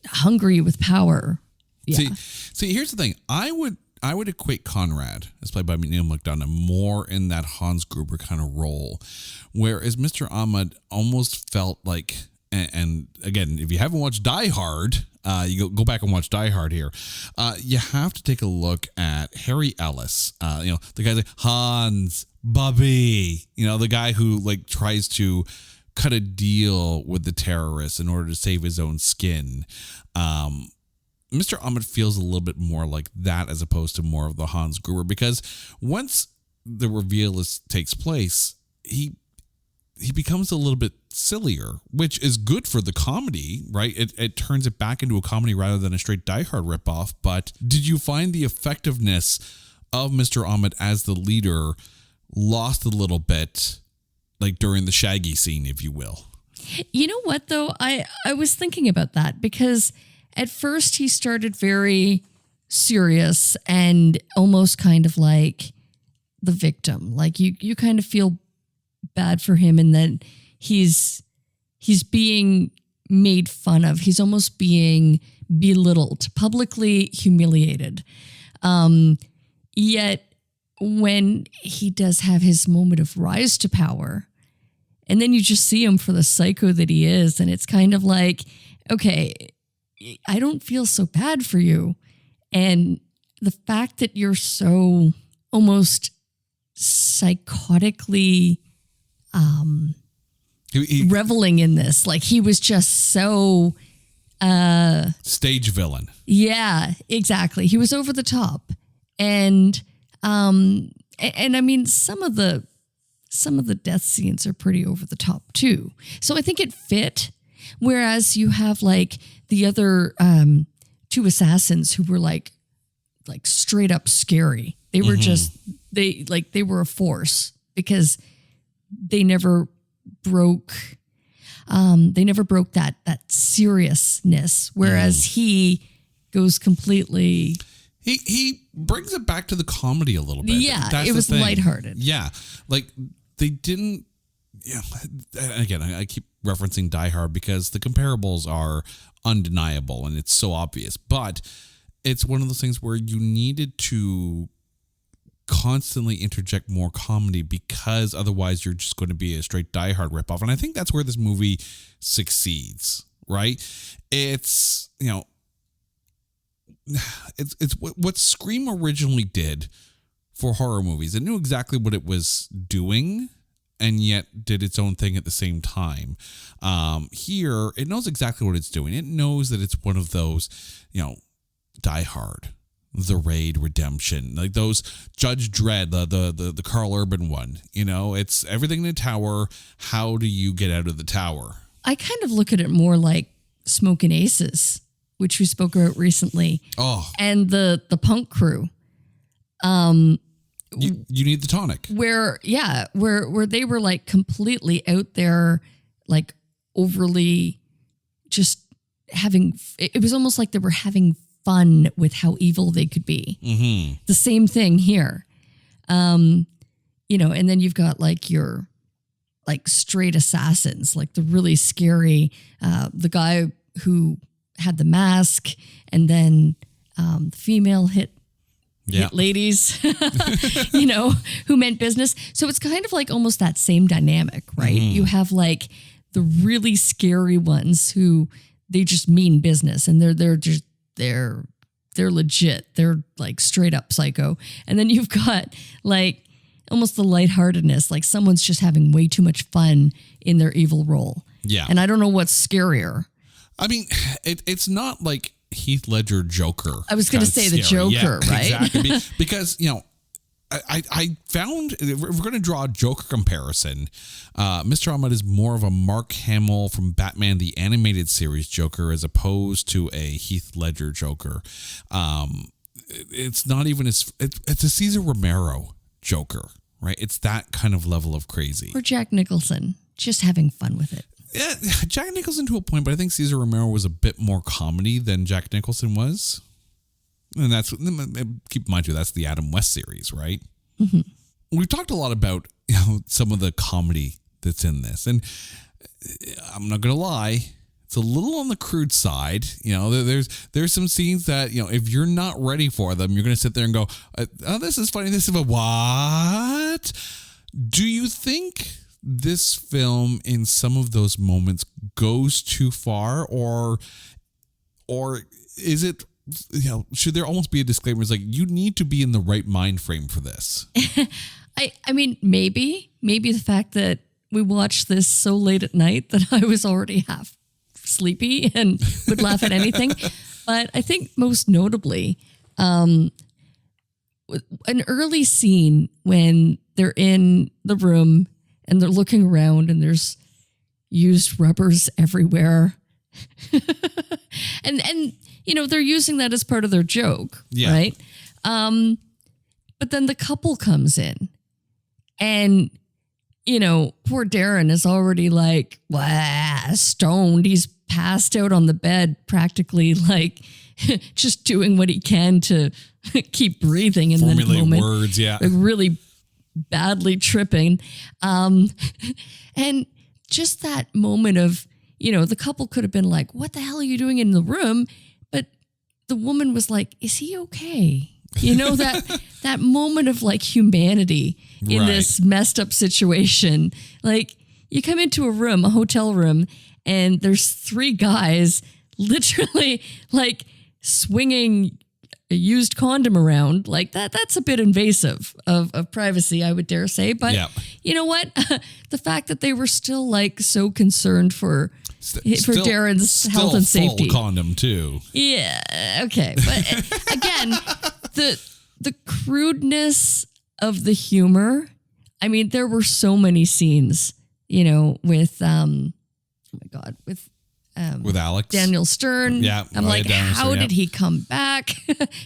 Hungry with power. Yeah. See, here's the thing. I would equate Conrad, as played by Neil McDonough, more in that Hans Gruber kind of role, whereas Mr. Ahmed almost felt like, and again, if you haven't watched Die Hard, you go back and watch Die Hard here. You have to take a look at Harry Ellis. The guy's like Hans, Bobby. The guy who like tries to cut a deal with the terrorists in order to save his own skin. Mr. Ahmed feels a little bit more like that as opposed to more of the Hans Gruber, because once the reveal takes place, he becomes a little bit sillier, which is good for the comedy, right? It turns it back into a comedy rather than a straight Die Hard ripoff. But did you find the effectiveness of Mr. Ahmed as the leader lost a little bit, like during the Shaggy scene, if you will? You know what, though? I was thinking about that because at first he started very serious and almost kind of like the victim. Like you kind of feel bad for him, and then he's being made fun of. He's almost being belittled, publicly humiliated. Yet when he does have his moment of rise to power, and then you just see him for the psycho that he is, and it's kind of like, okay, I don't feel so bad for you. And the fact that you're so almost psychotically reveling in this, like he was just so stage villain. Yeah, exactly. He was over the top. And I mean some of the death scenes are pretty over the top too. So I think it fit. Whereas you have like the other two assassins who were like straight up scary. They were just they were a force because they never broke that seriousness. Whereas he goes completely He brings it back to the comedy a little bit. Yeah, That's it was the thing. lighthearted. Yeah, like they didn't. Yeah, again, I keep referencing Die Hard because the comparables are undeniable and it's so obvious. But it's one of those things where you needed to constantly interject more comedy because otherwise you're just going to be a straight Die Hard ripoff. And I think that's where this movie succeeds, right? It's, you know, it's what Scream originally did for horror movies. It knew exactly what it was doing and yet did its own thing at the same time. Here, it knows exactly what it's doing. It knows that it's one of those, you know, Die Hard, The Raid, Redemption, like those Judge Dredd, the Carl Urban one. You know, it's everything in a tower. How do you get out of the tower? I kind of look at it more like Smokin' Aces, which we spoke about recently. Oh, and the Punk Crew. You need the tonic. Where they were like completely out there, like overly just having, it was almost like they were having fun with how evil they could be. Mm-hmm. The same thing here. You know, and then you've got like your like straight assassins, like the really scary, the guy who had the mask and then the female hit ladies, you know, who meant business. So it's kind of like almost that same dynamic, right? Mm-hmm. You have like the really scary ones who they just mean business and they're legit. They're like straight up psycho. And then you've got like almost the lightheartedness, like someone's just having way too much fun in their evil role. Yeah. And I don't know what's scarier. I mean, it's not like Heath Ledger Joker. I was going to say the Joker, right? Exactly. Because, you know, I found, if we're going to draw a Joker comparison, Mr. Ahmed is more of a Mark Hamill from Batman the Animated Series Joker as opposed to a Heath Ledger Joker. It's not even it's a Cesar Romero Joker, right? It's that kind of level of crazy. Or Jack Nicholson, just having fun with it. Yeah, Jack Nicholson to a point, but I think Cesar Romero was a bit more comedy than Jack Nicholson was. And that's, keep in mind too, that's the Adam West series, right? Mm-hmm. We've talked a lot about, you know, some of the comedy that's in this. And I'm not going to lie, it's a little on the crude side. You know, there's some scenes that, you know, if you're not ready for them, you're going to sit there and go, oh, this is funny. This is a what? Do you think this film in some of those moments goes too far, or is it, you know, should there almost be a disclaimer? It's like, you need to be in the right mind frame for this. I mean, maybe the fact that we watched this so late at night that I was already half sleepy and would laugh at anything. But I think most notably, an early scene when they're in the room and they're looking around and there's used rubbers everywhere. and you know, they're using that as part of their joke, right? But then the couple comes in and, you know, poor Darren is already like, stoned. He's passed out on the bed, practically like just doing what he can to keep breathing in Formulate the moment. Words, like really badly tripping. And just that moment of, you know, the couple could have been like, what the hell are you doing in the room? But the woman was like, is he okay? You know, that moment of like humanity in this messed up situation. Like, you come into a room, a hotel room, and there's three guys literally like swinging a used condom around. Like that's a bit invasive of privacy, I would dare say. But you know what? The fact that they were still like so concerned for Darren's health and safety. Full condom too. Yeah. Okay. But again, the crudeness of the humor. I mean, there were so many scenes, you know, with with Alex Daniel Stern. Yeah. I'm like, how did he come back?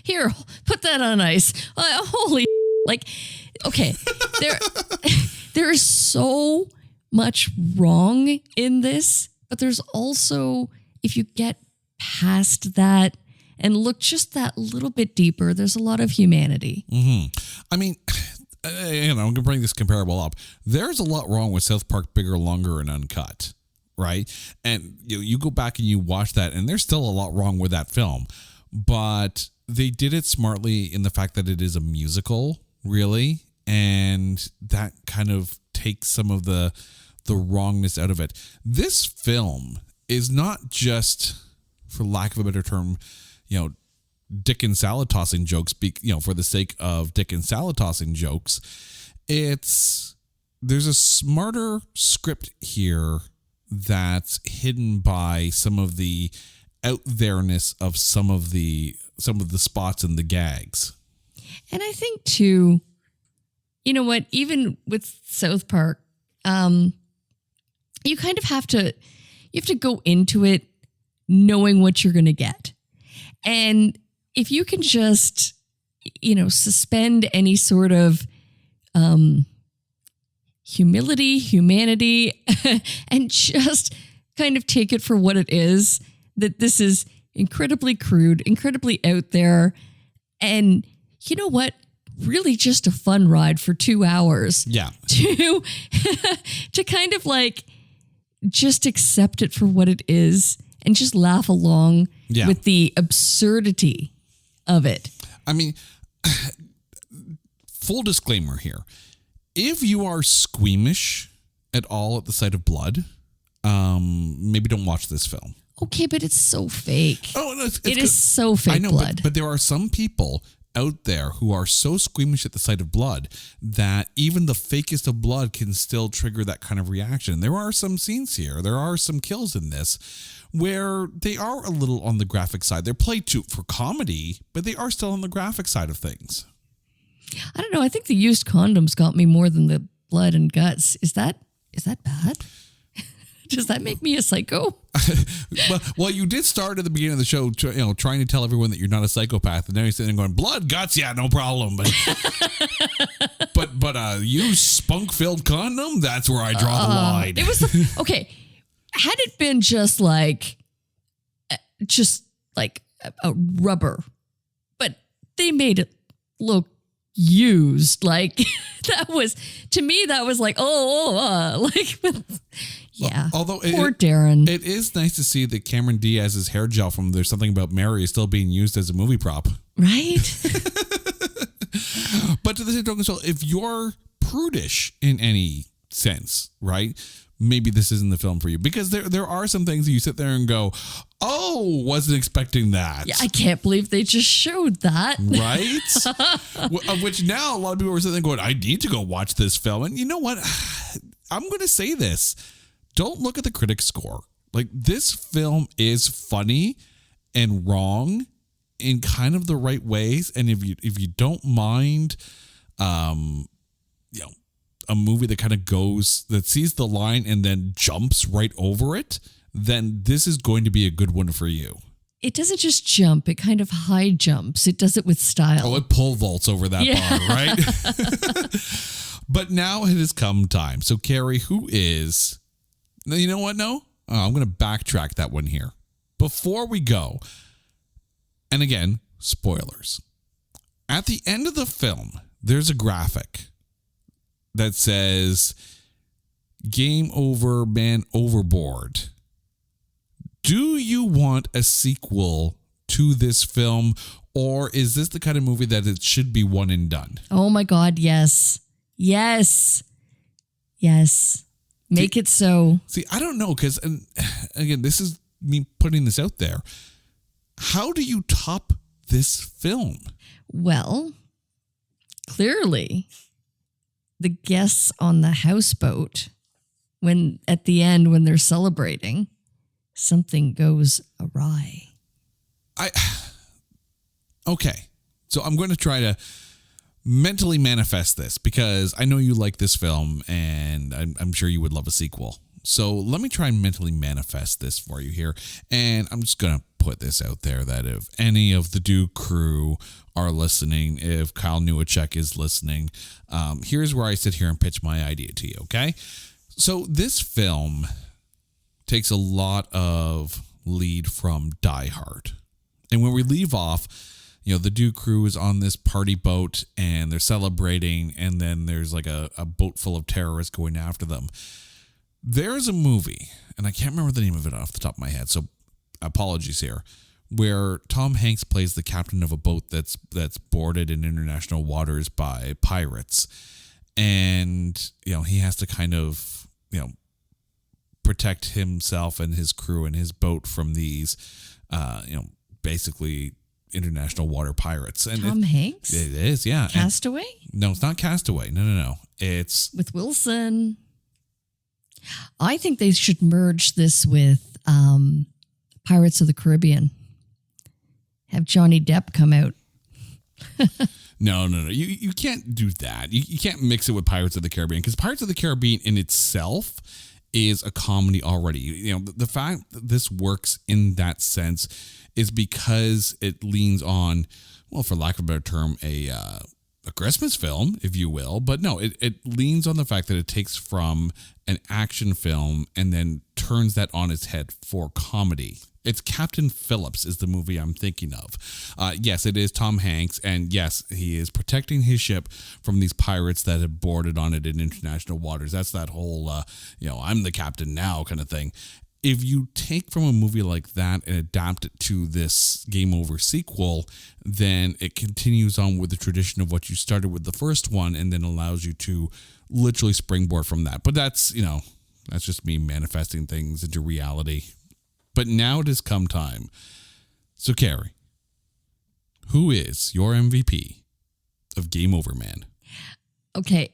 Here, put that on ice. Holy like, okay. There is so much wrong in this, but there's also, if you get past that, and look just that little bit deeper, there's a lot of humanity. I mean, I'm going to bring this comparable up. There's a lot wrong with South Park Bigger, Longer, and Uncut, right? And you go back and you watch that, and there's still a lot wrong with that film. But they did it smartly in the fact that it is a musical, really, and that kind of takes some of the wrongness out of it. This film is not just, for lack of a better term, dick and salad tossing jokes, for the sake of dick and salad tossing jokes. There's a smarter script here that's hidden by some of the out there-ness of some of the spots and the gags. And I think too, you know what, even with South Park, you kind of have to go into it knowing what you're going to get. And if you can just, suspend any sort of humility, humanity, and just kind of take it for what it is, that this is incredibly crude, incredibly out there, and you know what? Really just a fun ride for 2 hours. Yeah. To kind of like just accept it for what it is and just laugh along with the absurdity of it. I mean, full disclaimer here. If you are squeamish at all at the sight of blood, maybe don't watch this film. Okay, but it's so fake. Oh, no, it is so fake. I know, blood. But there are some people out there who are so squeamish at the sight of blood that even the fakest of blood can still trigger that kind of reaction. There are some scenes here. There are some kills in this where they are a little on the graphic side. They're played for comedy, but they are still on the graphic side of things. I don't know. I think the used condoms got me more than the blood and guts. Is that bad? Does that make me a psycho? well, you did start at the beginning of the show, trying to tell everyone that you're not a psychopath, and now you're sitting there going, "Blood, guts, yeah, no problem." But you spunk-filled condom, that's where I draw the line. It was okay. Had it been just like a rubber, but they made it look used. Like that was, to me, that was like, yeah. Although poor Darren. It is nice to see that Cameron Diaz's hair gel from There's Something About Mary is still being used as a movie prop. Right? But to the same token, as well, if you're prudish in any sense, right, maybe this isn't the film for you. Because there are some things that you sit there and go, oh, wasn't expecting that. Yeah, I can't believe they just showed that. Right? Of which now a lot of people are sitting there going, I need to go watch this film. And you know what? I'm going to say this. Don't look at the critic score. Like, this film is funny and wrong in kind of the right ways. And if you don't mind, a movie that kind of that sees the line and then jumps right over it, then this is going to be a good one for you. It doesn't just jump, it kind of high jumps. It does it with style. Oh, it pole vaults over that bar, right? But now it has come time. So, Carrie, who is... Now, you know what? No? I'm going to backtrack that one here. Before we go, and again, spoilers. At the end of the film, there's a graphic that says, "Game over, man overboard." Do you want a sequel to this film, or is this the kind of movie that it should be one and done? Oh my God, yes. Yes. Yes. Make it so. See, I don't know, because, again, this is me putting this out there. How do you top this film? Well, clearly, the guests on the houseboat, at the end, when they're celebrating, something goes awry. Okay. So I'm going to try to mentally manifest this, because I know you like this film and I'm sure you would love a sequel. So let me try and mentally manifest this for you here. And I'm just going to put this out there that if any of the Duke crew are listening, if Kyle Newacek is listening, here's where I sit here and pitch my idea to you, okay? So this film takes a lot of lead from Die Hard. And when we leave off, the Dew crew is on this party boat and they're celebrating, and then there's like a boat full of terrorists going after them. There's a movie, and I can't remember the name of it off the top of my head, so apologies here, where Tom Hanks plays the captain of a boat that's boarded in international waters by pirates. And, he has to kind of, protect himself and his crew and his boat from these, basically international water pirates. And Tom Hanks? It is, yeah. Castaway? No, it's not Castaway. No. It's with Wilson. I think they should merge this with Pirates of the Caribbean. Have Johnny Depp come out. No. You can't do that. You can't mix it with Pirates of the Caribbean, because Pirates of the Caribbean in itself is a comedy already. The fact that this works in that sense is because it leans on, well, for lack of a better term, a Christmas film, if you will. But no, it leans on the fact that it takes from an action film and then turns that on its head for comedy. It's Captain Phillips is the movie I'm thinking of. Yes, it is Tom Hanks. And yes, he is protecting his ship from these pirates that have boarded on it in international waters. That's that whole, I'm the captain now kind of thing. If you take from a movie like that and adapt it to this Game Over sequel, then it continues on with the tradition of what you started with the first one, and then allows you to literally springboard from that. But that's just me manifesting things into reality. But now it has come time. So, Carrie, who is your MVP of Game Over Man? Okay.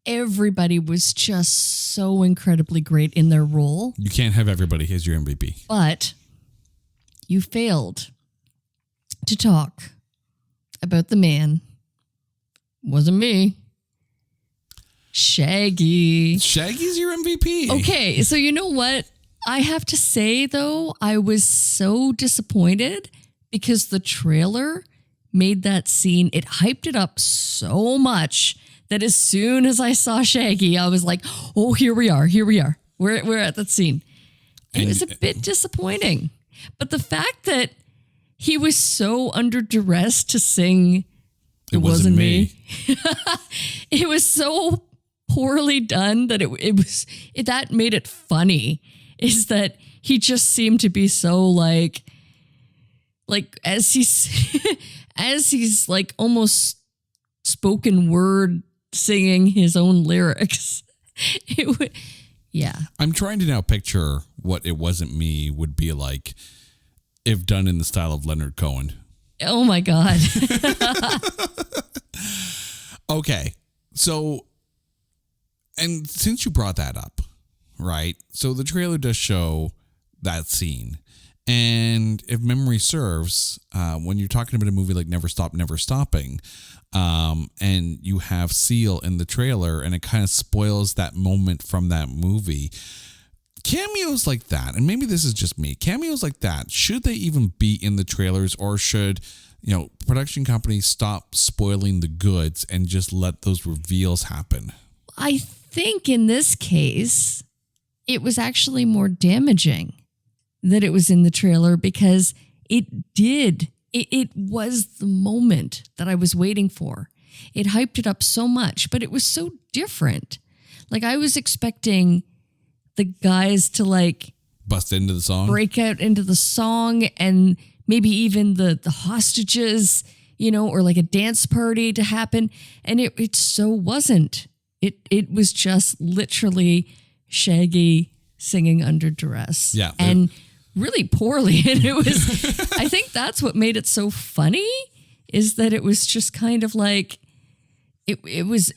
Everybody was just so incredibly great in their role. You can't have everybody as your MVP. But you failed to talk about the man. Wasn't me. Shaggy. Shaggy's your MVP. Okay, so you know what? I have to say, though, I was so disappointed because the trailer made that scene, it hyped it up so much that as soon as I saw Shaggy, I was like, oh, here we are. We're at that scene. And it was a bit disappointing. But the fact that he was so under duress to sing It Wasn't Me. It was so poorly done that that made it funny, is that he just seemed to be so like as he's like almost spoken word singing his own lyrics. Yeah. I'm trying to now picture what It Wasn't Me would be like if done in the style of Leonard Cohen. Oh my God. Okay. So, and since you brought that up, right? So the trailer does show that scene. And if memory serves, when you're talking about a movie like Never Stop, Never Stopping, and you have Seal in the trailer and it kind of spoils that moment from that movie, cameos like that, and maybe this is just me, cameos like that, should they even be in the trailers, or should, production companies stop spoiling the goods and just let those reveals happen? I think in this case, it was actually more damaging that it was in the trailer, because it was the moment that I was waiting for. It hyped it up so much, but it was so different. Like, I was expecting the guys to bust into the song, break out into the song, and maybe even the hostages, or like a dance party to happen. And it so wasn't. It was just literally Shaggy singing under duress. Yeah. And really poorly. And it was, I think that's what made it so funny, is that it was just kind of like, it was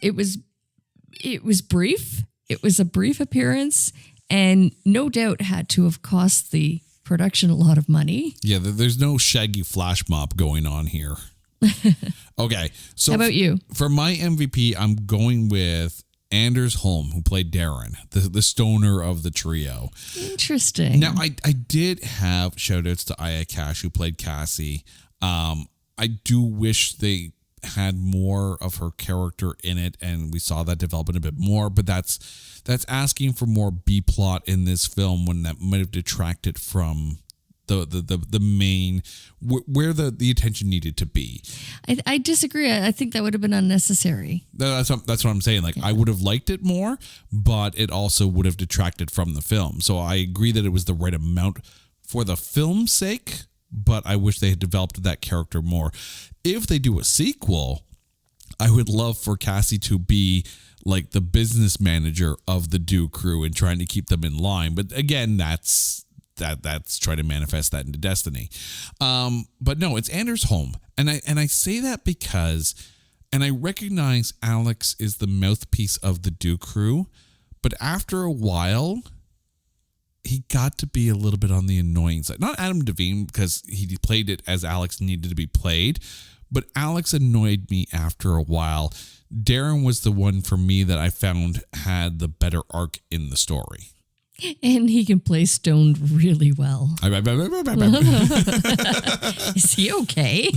brief. It was a brief appearance, and no doubt had to have cost the production a lot of money. Yeah, there's no Shaggy flash mob going on here. Okay. So how about you? For my MVP, I'm going with Anders Holm, who played Darren, the stoner of the trio. Interesting. Now, I did have shout-outs to Aya Cash, who played Cassie. I do wish they had more of her character in it, and we saw that developing a bit more, but that's asking for more B-plot in this film, when that might have detracted from the main where the attention needed to be. I disagree. I think that would have been unnecessary. That's what I'm saying. Like, I would have liked it more, but it also would have detracted from the film. So I agree that it was the right amount for the film's sake, but I wish they had developed that character more. If they do a sequel, I would love for Cassie to be like the business manager of the Do crew and trying to keep them in line. But again, that's trying to manifest that into destiny. But no, it's Anders Holm. And I say that because, and I recognize Alex is the mouthpiece of the Do crew, but after a while, he got to be a little bit on the annoying side. Not Adam Devine, because he played it as Alex needed to be played, but Alex annoyed me after a while. Darren was the one for me that I found had the better arc in the story. And he can play stoned really well. Is he okay?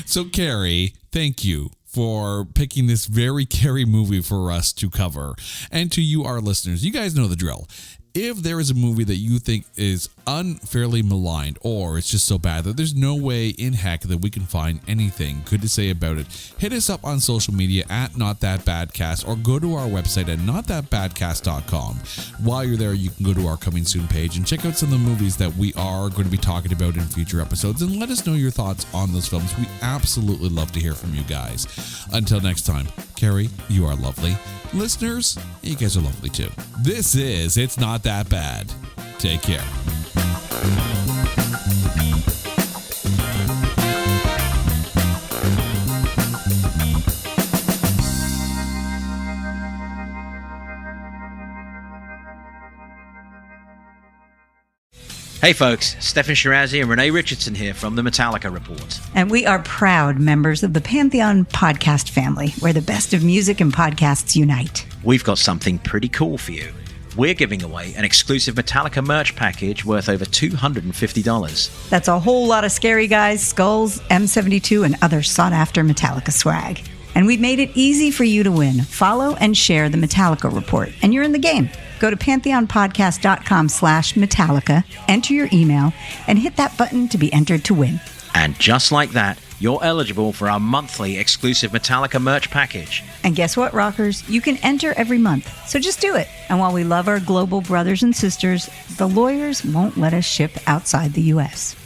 So, Carrie, thank you for picking this very Carrie movie for us to cover. And to you, our listeners, you guys know the drill. If there is a movie that you think is unfairly maligned, or it's just so bad that there's no way in heck that we can find anything good to say about it, hit us up on social media at NotThatBadCast, or go to our website at NotThatBadCast.com. While you're there, you can go to our Coming Soon page and check out some of the movies that we are going to be talking about in future episodes, and let us know your thoughts on those films. We absolutely love to hear from you guys. Until next time, Carrie, you are lovely. Listeners, you guys are lovely too. This is It's Not That Bad. Take care. Hey folks, Stefan Shirazi and Renee Richardson here from the Metallica Report. And we are proud members of the Pantheon podcast family, where the best of music and podcasts unite. We've got something pretty cool for you. We're giving away an exclusive Metallica merch package worth over $250. That's a whole lot of Scary Guys, Skulls, M72, and other sought-after Metallica swag. And we've made it easy for you to win. Follow and share the Metallica Report, and you're in the game. Go to pantheonpodcast.com/Metallica, enter your email, and hit that button to be entered to win. And just like that, you're eligible for our monthly exclusive Metallica merch package. And guess what, rockers? You can enter every month, so just do it. And while we love our global brothers and sisters, the lawyers won't let us ship outside the U.S.